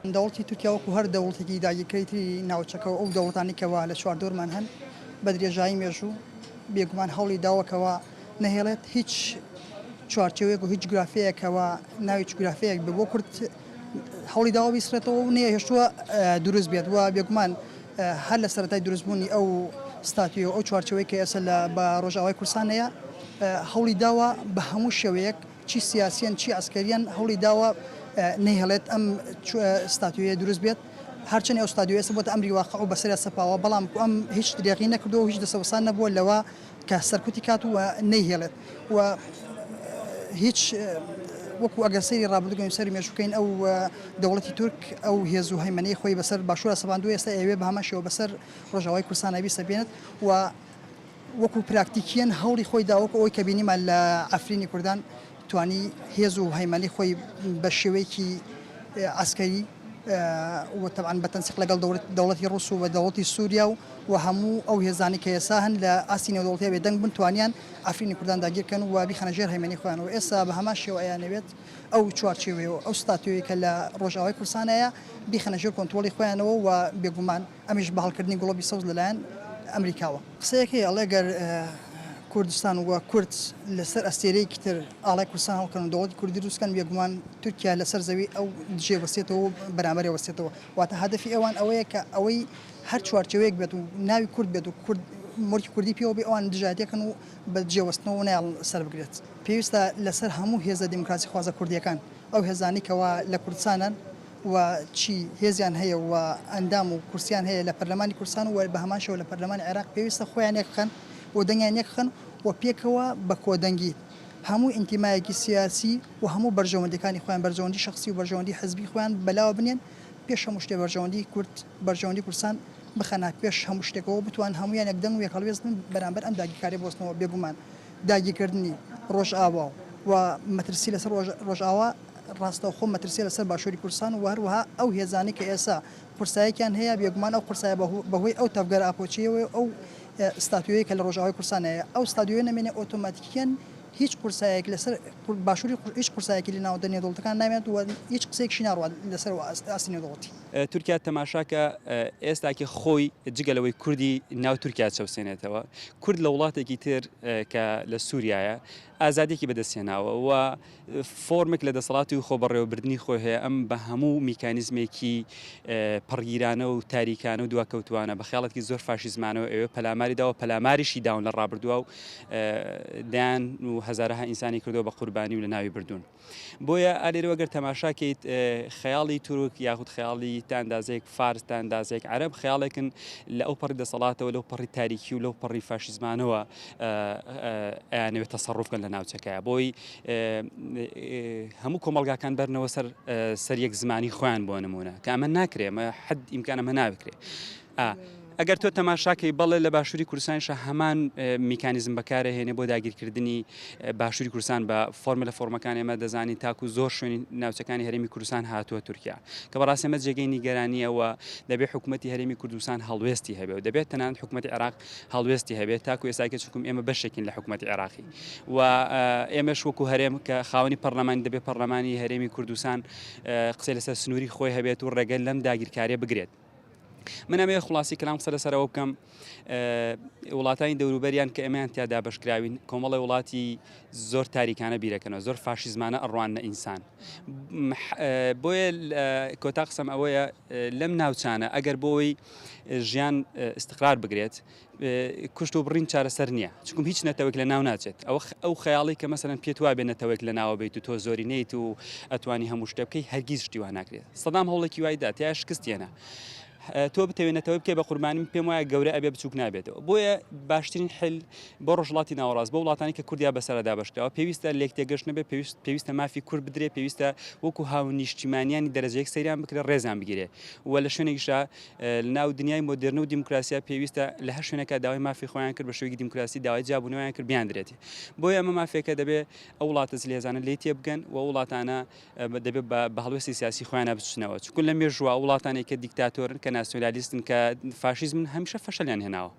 دەوڵەتی تورکیا وەکو هەر دەوڵەتێکی داگیرکاریی ناوچەکەەوە ئەو دەوڵەتانێکەوە لە چواردۆرمان بە درێژایی مێژوو بێگومان هەوڵی داوەکەوە نەهێڵێت هیچ چوارچێوەیەک و هیچ جوگرافیەکەوە ناوی جوگرافیەک بۆ کورد هەوڵی داوە بیسرێتەوە و نەهێشتووە دروست بێت وە بێگومان هەر لە سەرەتای دروستبوونی ئەو ستاتیۆ ئەو چوارچەوەی کە ئێستا بە ڕۆژاوای کوردستان هەیە هەوڵی داوە بە هەموو شێوەیەک چی سیاسیەن چی ئەسکەریان هەوڵی داوە نەهێڵێت ئەم ستاتیۆیە دروست بێت هەرچەند ئەو ستادیۆ ئێستا بۆتە ئەمری واقع و بەسەریان سەپاوە بەڵام ئەم هیچ درێغی نەکردو و هیچ دەسەوسان نەبووە لەوە کە سەرکوتی کات و نەیهێڵێت و هیچ وەکو ئەگەر سەیری ڕابردووگەین سەری مێژووکەین ئەو دەوڵەتی تورک ئەو هێز و هەیمەنەی خۆی بەسەر باشوورە سەباندوو ئێستا ئەوێ بە هەمە شێوە بەسەر ڕۆژاوای کوردستان ئەبیستە بێنێت و وەکو پراکتیکیەن هەوڵی خۆی داوەکو ئەوەی کە بینیمان لە ئەفرینی کوردان توانی هێز و هەیمەنی خۆی بە شێوەیەکی عسکەری و طبعا بەتەنسیق لەگەڵ دەوڵەتی ڕووس و بە دەوڵەتی سووریا و هەموو ئەو هێزانی کە ئێستا هەن لە ئاستی نێودەوڵەتیە بێدەنگ بن توانیان ئەفرینی کوردان داگیرکەن و بیخەنە ژێر هەیمەنی خۆیانەوە ئێستا بە هەمان شێوە ئەیانەوێت ئەو چوارچێوەیەوە ئەو ستاتیۆیە کە لە ڕۆژاوای کوردستان هەیە بیخەنە ژێر کۆنتڕۆڵی خۆیانەوە و بێگومان ئەمیش بە هەڵکردنی گوڵۆبی سەوز لەلایەن ئەمریکاوە قسەیەکی ئەڵێگەر کوردستان و کورد لەسەر ئەستێرەیەکی تر ئاڵای کوردستان هەڵکردن دەوڵەتی کوردی دروستکەن بێگومان تورکیا لەسەر زەوی ئەو دژێ وەستێتەوە بەرامبەر وەستێتەوە واتە هەدەفی ئەوان ئەوەیە کە ئەوەی هەر چوارچێوەیەک بێت و ناوی کورد بێت و کورد مۆرکی کوردی پێوە بێ ئەوان دژایەتەکەن و بە جێوەستنەوە نایڵ سەر بگرێت پێویستە لەسەر هەموو هێزە دیموکراسی خوازە کوردیەکان ئەو هێزانی کەوا لە کوردستانن و چی هێزیان هەیە و ئەندام و کورسیان هەیە لە پەرلەمانی کوردستان و بە هەمان شێوە لە پەرلەمانی عێراق پێویستە خۆیان یەکخەن و دەنگیان یەکخەن و پێکەوە بە کۆدەنگی هەموو ئینتیمایەکی سیاسی و هەموو بەرژەوەندەکانی خۆیان بەرژەوەندی شخصی و بەرژەوەندی حزبی خۆیان بەلاوە بنێن پێش هەموو شتێ بەرژەوەندی کورد بەرژەوەندی کوردستان بخەنە پێش هەموو شتێکەوە بتوان هەمویان یەکدەنگ و یەکهەڵوێست بن بەرامبەر ئەم داگیرکاری بۆستنەوە بێگومان داگیرکردنی ڕۆژئاوا و مەترسی لەسەر ڕۆژئاوا ڕاستەوخۆ مەترسیە لەسەر باشووری کوردستان و هەروەها ئەو هێزانی کە ئێستا قورسایەکیان هەیە بێگومان ئەو قورسایە بەهۆی ئەو تەفگەرە ئاپۆچیەوە ئەو ستاتیۆیە کە لە ڕۆژاوای کوردستان هەیە ئەو ستادیۆیە نامێنێ ئۆتۆماتیکیان هیچ قورسایەک لەسەر باشووری هیچ قورسایەکی لە ناو نێودەوڵەتەکان نامێت و هیچ قسەیەکیشی ناڕوات لەسەر ئاستی نێودەوڵەتی تورکیا تەماشاکە ئێستاکە خۆی جگەلەوەی کوردی ناو تورکیا چەوسێنێتەوە کورد لە وڵاتێکی تر کە لە سووریایە ئازادێکی بەدەستێناوە و فۆرمێک لە دەسەڵاتی و خۆبەڕێوەبردننی خۆی هەیە ئەم بە هەموو میکانیزمێکی پڕگیرانە و تاریکانە و دواکەوتوانە بە خیاڵەتی زۆر فاشیزمانەوە ئێوە پەلاماری داوە پەلاماریشی داون لە ڕابردووە و دایان و هەزارەها ئینسانی کردەوە بە قوربانی و لە ناوی بردوون بۆیە ئالێرەوە گەر تەماشاکەیت خەیاڵی تورک یاخود خەیاڵی تاندازێک فارس تاندازێک عەرەب خەیاڵێکن لە ئەو پەڕی دەسەڵاتەوە لەو پەڕی تاریکی و لەو پەڕی فاشیزمانەوە ئەیانەوێت تەسەڕوفکەن لە ناوچەکەیە بۆی هەموو کۆمەڵگاکان بەرنەوە سەر یەک زمانی خۆیان بۆ نمونە کە ئەمە ناکرێ ئەمە حەد ئیمکان ئەمە ناوکرێ ئەگەر تۆ تەماشاکەی بەڵێ لە باشووری کوردستانیشە هەمان میکانیزم بەکارهێنێ بۆ داگیرکردنی باشووری کوردستان بە فۆرمە لە فۆرمەکان ئێمە دەزانی تاکو زۆر شوێنی ناوچەکانی هەرێمی کوردستان هاتووە تورکیا کە بەڕاستی ئەمە جێگەی نیگەرانیەوە دەبێت حکوومەتی هەرێمی کوردستان هەڵوێستی هەبێت و دەبێت تەنانەت حکوومەتی عێراق هەڵوێستی هەبێت تاکو ئێستاکە چونکم ئێمە بەشێکین لە حکوومەتی عێراقی و ئێمەش وەکو هەرێم کە خاوەنی پەرلەمانی دەبێت پەرلەمانی هەرێمی کوردستان قسەی لەسەر سنووری خۆی هەبێت و ڕێگەل لەم داگیرکاریە بگرێت من ئەمێ خلاصی کلام قسە لەسەرەوە بکەم وڵاتانی دەوروبەریان کە ئەمەیان تیادا بەشکراوین کۆمەڵی وڵاتی زۆر تاریکانە بیرەکەنەوە زۆر فاشیزمانە ئەڕوانە ئینسان بۆیە کۆتا قسەم ئەوەیە لەم ناوچانە ئەگەر بۆی ژیان استقرار بگرێت کوشت و بڕین چارەسەر نییە چونکم هیچ نەتەوەک لە ناو ناچێت ئەو خەیاڵی کە مەسەرەن پێت وا بێ نەتەوەک لە ناوە بیت و تۆ زۆری نەیت و ئەتوانی هەموو شتە بکەی هەرگیز شتی وا ناکرێت سەدام هەوڵێکی وایدا تیا شکستێنە تۆ بتەوێنێتەوە بکەی بە قوربانیم پێم وایە گەورە ئەبێ بچووک نابێتەوە بۆیە باشترین حل بۆ ڕۆژڵاتی ناوەڕاست بۆ وڵاتانی کە کوردیا بەسەردا بەشکەوە پێویستە لێک تێگەشت نەبێ پێویستە مافی کورد بدرێ پێویستە وەکو هاو نیشتیمانیانی دەرەجەیەک سەیران بکرێ ڕێزان بگیرێ و لە شوێنێکیشا ناو دنیای مۆدرن و دیموکراسیا پێویستە لە هەر شوێنێکە داوای مافی خۆیان کرد بە شێوەیەکی دیموکراسی داوای جابوونەوەیان کرد بیان درێتی بۆیە ئەمە مافێکە دەبێ ئەو وڵاتە جلێزانە لێ تێ بگەن و وڵاتانە دەبێت بە هەڵوێستی سیاسی خۆیان بچنەوە چونکە لە مێژووە وڵاتانێک کە دیکتاتۆرن کە ناسیۆنالیستن کە فاشیزمن هەمیشە فەشەلیان هێناوە